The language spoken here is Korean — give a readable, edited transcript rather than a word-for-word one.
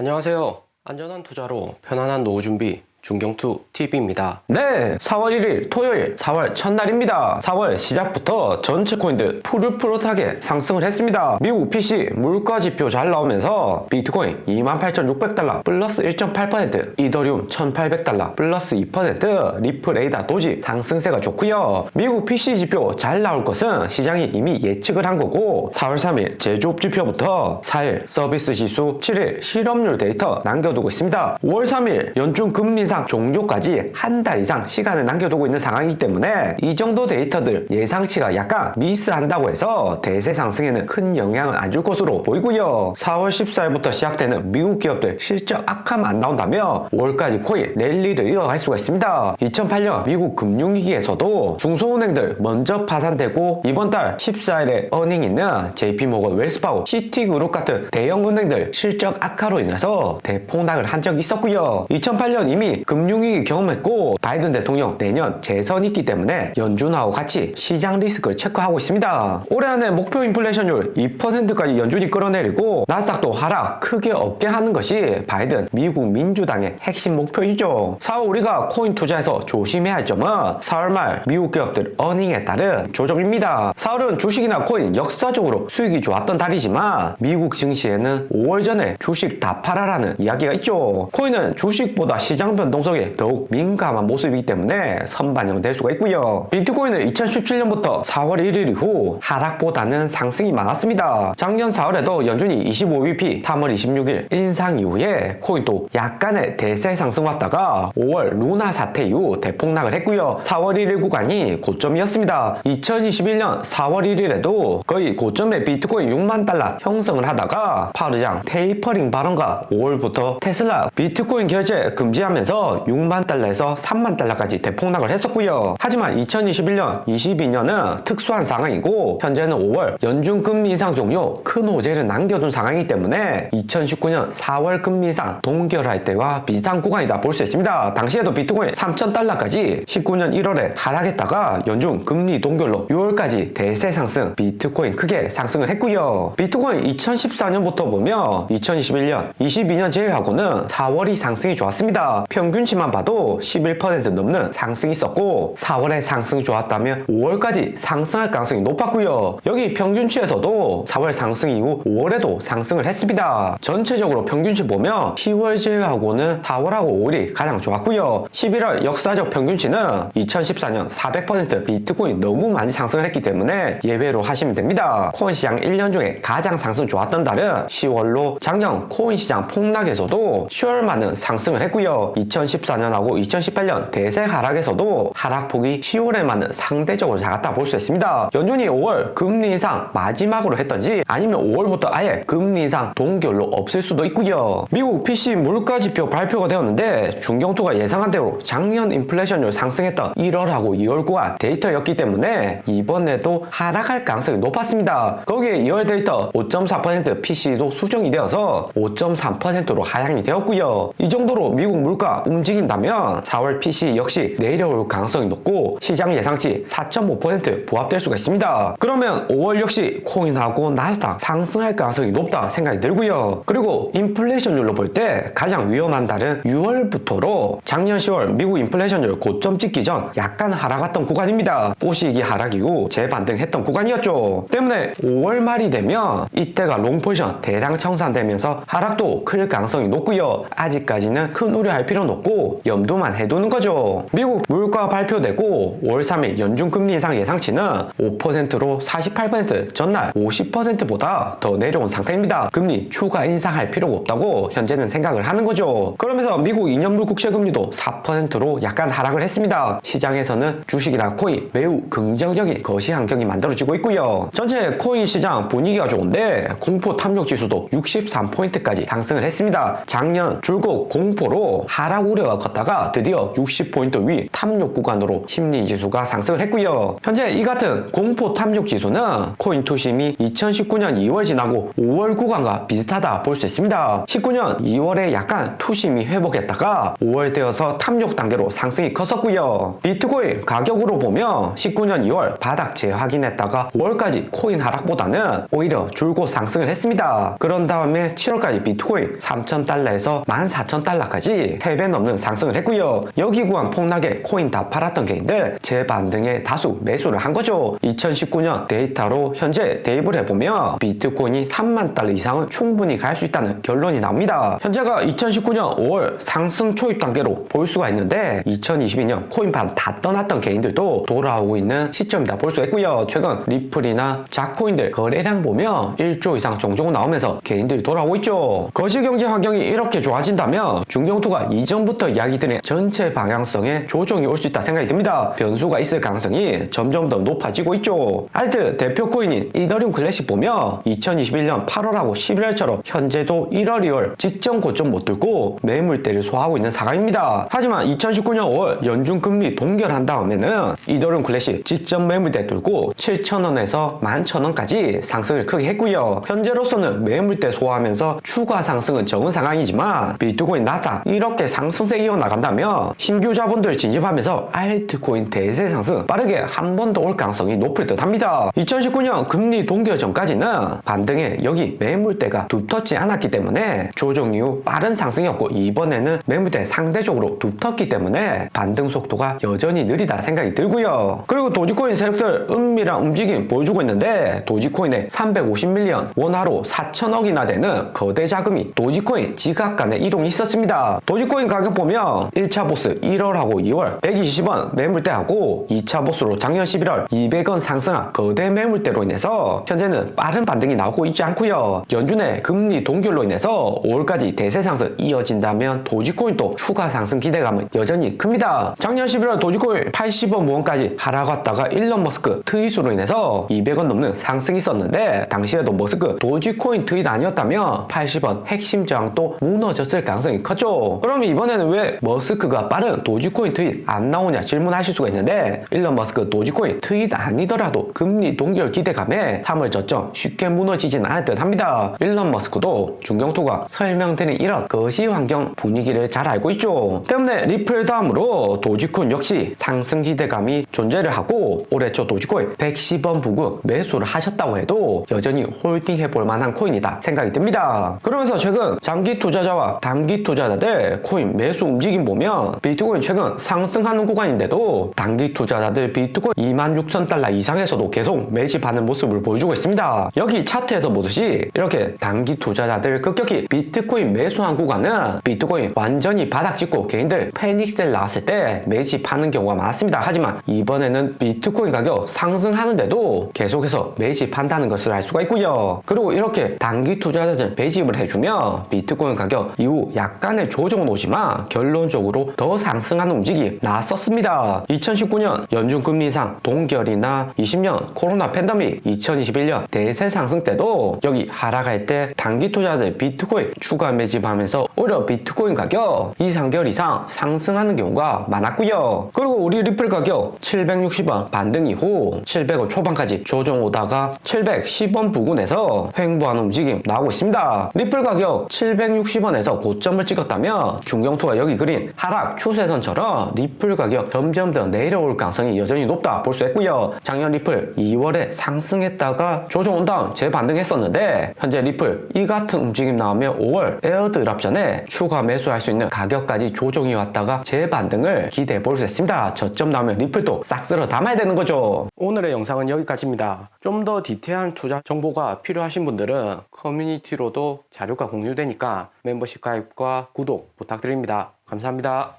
안녕하세요. 안전한 투자로 편안한 노후 준비 중경투 TV입니다. 네, 4월 1일 토요일 4월 첫날입니다. 4월 시작부터 전체 코인들 푸릇푸릇하게 상승을 했습니다. 미국 PC 물가지표 잘 나오면서 비트코인 28,600달러 플러스 1.8%, 이더리움 1,800달러 플러스 2%, 리플, 에이다, 도지 상승세가 좋고요. 미국 PC 지표 잘 나올 것은 시장이 이미 예측을 한 거고 4월 3일 제조업 지표부터 4일 서비스 지수, 7일 실업률 데이터 남겨두고 있습니다. 5월 3일 연준 금리 인상 종료까지 한 달 이상 시간을 남겨두고 있는 상황이기 때문에 이 정도 데이터들 예상치가 약간 미스한다고 해서 대세 상승에는 큰 영향은 안 줄 것으로 보이고요. 4월 14일부터 시작되는 미국 기업들 실적 악화만 안 나온다면 5월까지 코인 랠리를 이어갈 수가 있습니다. 2008년 미국 금융위기에서도 중소은행들 먼저 파산되고 이번 달 14일에 어닝 있는 JP모건, 웰스파고, 시티그룹 같은 대형 은행들 실적 악화로 인해서 대폭락을 한 적이 있었고요. 2008년 이미 금융위기 경험했고 바이든 대통령 내년 재선이 있기 때문에 연준하고 같이 시장 리스크를 체크하고 있습니다. 올해 안에 목표 인플레이션율 2%까지 연준이 끌어내리고 나스닥도 하락 크게 없게 하는 것이 바이든 미국 민주당의 핵심 목표이죠. 4월 우리가 코인 투자에서 조심해야 할 점은 4월 말 미국 기업들 어닝에 따른 조정입니다. 4월은 주식이나 코인 역사적으로 수익이 좋았던 달이지만 미국 증시에는 5월 전에 주식 다 팔아라는 이야기가 있죠. 코인은 주식보다 시장 변동성에 더욱 민감한 모습이기 때문에 선반영될 수가 있고요. 비트코인은 2017년부터 4월 1일 이후 하락보다는 상승이 많았습니다. 작년 4월에도 연준이 25bp 3월 26일 인상 이후에 코인도 약간의 대세 상승 왔다가 5월 루나 사태 이후 대폭락을 했고요. 4월 1일 구간이 고점이었습니다. 2021년 4월 1일에도 거의 고점의 비트코인 6만 달러 형성을 하다가 파르장 테이퍼링 발언과 5월부터 테슬라 비트코인 결제 금지하면서 6만 달러에서 3만 달러까지 대폭락을 했었고요. 하지만 2021년, 22년은 특수한 상황이고 현재는 5월 연준 금리 인상 종료 큰 호재를 남겨둔 상황이기 때문에 2019년 4월 금리 인상 동결할 때와 비슷한 구간이다 볼 수 있습니다. 당시에도 비트코인 3,000달러까지 19년 1월에 하락했다가 연준 금리 동결로 6월까지 대세 상승 비트코인 크게 상승을 했고요. 비트코인 2014년부터 보면 2021년, 22년 제외하고는 4월이 상승이 좋았습니다. 평균치만 봐도 11% 넘는 상승이 있었고 4월에 상승 좋았다면 5월까지 상승할 가능성이 높았고요. 여기 평균치에서도 4월 상승 이후 5월에도 상승을 했습니다. 전체적으로 평균치 보면 10월 제외하고는 4월하고 5월이 가장 좋았고요. 11월 역사적 평균치는 2014년 400% 비트코인 너무 많이 상승을 했기 때문에 예외로 하시면 됩니다. 코인 시장 1년 중에 가장 상승 좋았던 달은 10월로 작년 코인 시장 폭락에서도 10월만은 상승을 했고요. 2014년하고 2018년 대세 하락에서도 하락폭이 10월에만은 상대적으로 작았다 볼 수 있습니다. 연준이 5월 금리 인상 마지막으로 했던지 아니면 5월부터 아예 금리 인상 동결로 없을 수도 있고요. 미국 PC 물가 지표 발표가 되었는데 중경투가 예상한 대로 작년 인플레이션율 상승했던 1월하고 2월 구간 데이터였기 때문에 이번에도 하락할 가능성이 높았습니다. 거기에 2월 데이터 5.4% PC도 수정이 되어서 5.3%로 하향이 되었고요. 이 정도로 미국 물가 움직인다면 4월 PC 역시 내려올 가능성이 높고 시장 예상치 4.5% 부합될 수가 있습니다. 그러면 5월 역시 코인하고 나스닥 상승할 가능성이 높다 생각이 들고요. 그리고 인플레이션율로 볼 때 가장 위험한 달은 6월부터로 작년 10월 미국 인플레이션율 고점 찍기 전 약간 하락했던 구간입니다. 꼬시기 하락 이후 재반등했던 구간이었죠. 때문에 5월 말이 되면 이때가 롱포지션 대량 청산되면서 하락도 클 가능성이 높고요. 아직까지는 큰 우려할 필요는 없고 염두만 해두는 거죠. 미국 물가 발표되고 5월 3일 연준 금리 인상 예상치는 5%로 48% 전날 50%보다 더 내려온 상태입니다. 금리 추가 인상할 필요가 없다고 현재는 생각을 하는 거죠. 그러면서 미국 2년물 국채금리도 4%로 약간 하락을 했습니다. 시장에서는 주식이나 코인 매우 긍정적인 거시 환경이 만들어지고 있고요. 전체 코인 시장 분위기가 좋은데 공포 탐욕 지수도 63포인트까지 상승을 했습니다. 작년 줄곧 공포로 하락 하락 우려가 컸다가 드디어 60포인트 위 탑6 구간으로 심리지수가 상승을 했고요. 현재 이 같은 공포 탑6 지수는 코인 투심이 2019년 2월 지나고 5월 구간과 비슷하다 볼 수 있습니다. 19년 2월에 약간 투심이 회복했다가 5월 되어서 탑6 단계로 상승이 컸었고요. 비트코인 가격으로 보면 19년 2월 바닥 재확인했다가 5월까지 코인 하락보다는 오히려 줄곧 상승을 했습니다. 그런 다음에 7월까지 비트코인 3,000달러에서 14,000달러까지 3배 넘는 상승을 했고요. 여기 구간 폭락에 코인 다 팔았던 개인들 재반등에 다수 매수를 한 거죠. 2019년 데이터로 현재 대입을 해보면 비트코인이 3만 달러 이상은 충분히 갈 수 있다는 결론이 나옵니다. 현재가 2019년 5월 상승 초입 단계로 볼 수가 있는데 2022년 코인판 다 떠났던 개인들도 돌아오고 있는 시점이다 볼 수 있고요. 최근 리플이나 자코인들 거래량 보면 1조 이상 종종 나오면서 개인들이 돌아오고 있죠. 거시경제 환경이 이렇게 좋아진다면 중경투가 이전부터 이야기드린 전체 방향성에 조정이 올 수 있다 생각이 듭니다. 변수가 있을 가능성이 점점 더 높아지고 있죠. 알트 대표 코인인 이더리움 클래식 보면 2021년 8월하고 11월처럼 현재도 1월, 2월 직전 고점 못 뚫고 매물대를 소화하고 있는 상황입니다. 하지만 2019년 5월 연준금리 동결한 다음에는 이더리움 클래식 직전 매물대 뚫고 7,000원에서 11,000원까지 상승을 크게 했고요. 현재로서는 매물대 소화하면서 추가 상승은 적은 상황이지만 비트코인 나스닥 이렇게 상승세 이어나간다면 신규 자본들 진입하면서 알트코인 대세 상승 빠르게 한 번 더 올 가능성이 높을 듯 합니다. 2019년 금리 동결 전까지는 반등에 여기 매물대가 두텁지 않았기 때문에 조정 이후 빠른 상승이었고 이번에는 매물대 상대적으로 두텁기 때문에 반등 속도가 여전히 느리다 생각이 들고요. 그리고 도지코인 세력들 은밀한 움직임 보여주고 있는데 도지코인의 350밀리언 원화로 4천억이나 되는 거대 자금이 도지코인 지각간의 이동이 있었습니다. 도지코인 가격 보면 1차 보스 1월하고 2월 120원 매물대하고 2차 보스로 작년 11월 200원 상승한 거대 매물대로 인해서 현재는 빠른 반등이 나오고 있지 않고요. 연준의 금리 동결로 인해서 5월까지 대세 상승 이어진다면 도지코인도 추가 상승 기대감은 여전히 큽니다. 작년 11월 도지코인 80원 무원까지 하락했다가 일론 머스크 트윗으로 인해서 200원 넘는 상승이 있었는데 당시에도 머스크 도지코인 트윗 아니었다면 80원 핵심 저항도 무너졌을 가능성이 컸죠. 그럼 이번에는 왜 머스크가 빠른 도지코인 트윗 안 나오냐 질문하실 수가 있는데 일론 머스크 도지코인 트윗 아니더라도 금리 동결 기대감에 3월 저점 쉽게 무너지진 않을 듯 합니다. 일론 머스크도 중경투가 설명드린 이런 거시 환경 분위기를 잘 알고 있죠. 때문에 리플 다음으로 도지코인 역시 상승 기대감이 존재를 하고 올해 초 도지코인 110원 부근 매수를 하셨다고 해도 여전히 홀딩 해볼 만한 코인이다 생각이 듭니다. 그러면서 최근 장기 투자자와 단기 투자자들 코인 매수 움직임 보면 비트코인 최근 상승하는 구간인데도 단기 투자자들 비트코인 26,000달러 이상에서도 계속 매집하는 모습을 보여주고 있습니다. 여기 차트에서 보듯이 이렇게 단기 투자자들 급격히 비트코인 매수한 구간은 비트코인 완전히 바닥 찍고 개인들 패닉셀 나왔을 때 매집하는 경우가 많았습니다. 하지만 이번에는 비트코인 가격 상승하는데도 계속해서 매집한다는 것을 알 수가 있고요. 그리고 이렇게 단기 투자자들 매집을 해주면 비트코인 가격 이후 약간의 조정은 오지만 결론적으로 더 상승하는 움직임이 나왔었습니다. 2019년 연준금리 인상 동결이나 20년 코로나 팬데믹, 2021년 대세 상승 때도 여기 하락할 때 단기 투자자들 비트코인 추가 매집하면서 오히려 비트코인 가격 2, 3개월 이상 상승하는 경우가 많았고요. 그리고 우리 리플 가격 760원 반등 이후 700원 초반까지 조정 오다가 710원 부근에서 횡보하는 움직임 나오고 있습니다. 리플 가격 760원에서 고점을 찍었다면 중경투가 여기 그린 하락 추세선처럼 리플 가격 점점 더 내려올 가능성이 여전히 높다 볼 수 있고요. 작년 리플 2월에 상승했다가 조정 온 다음 재반등했었는데 현재 리플 이 같은 움직임 나오면 5월 에어드랍 전에 추가 매수할 수 있는 가격까지 조정이 왔다가 재반등을 기대해 볼 수 있습니다. 저점 나오면 리플도 싹 쓸어 담아야 되는 거죠. 오늘의 영상은 여기까지입니다. 좀 더 디테일한 투자 정보가 필요하신 분들은 커뮤니티로도 자료가 공유되니까 멤버십 가입과 구독 부탁드립니다. 감사합니다.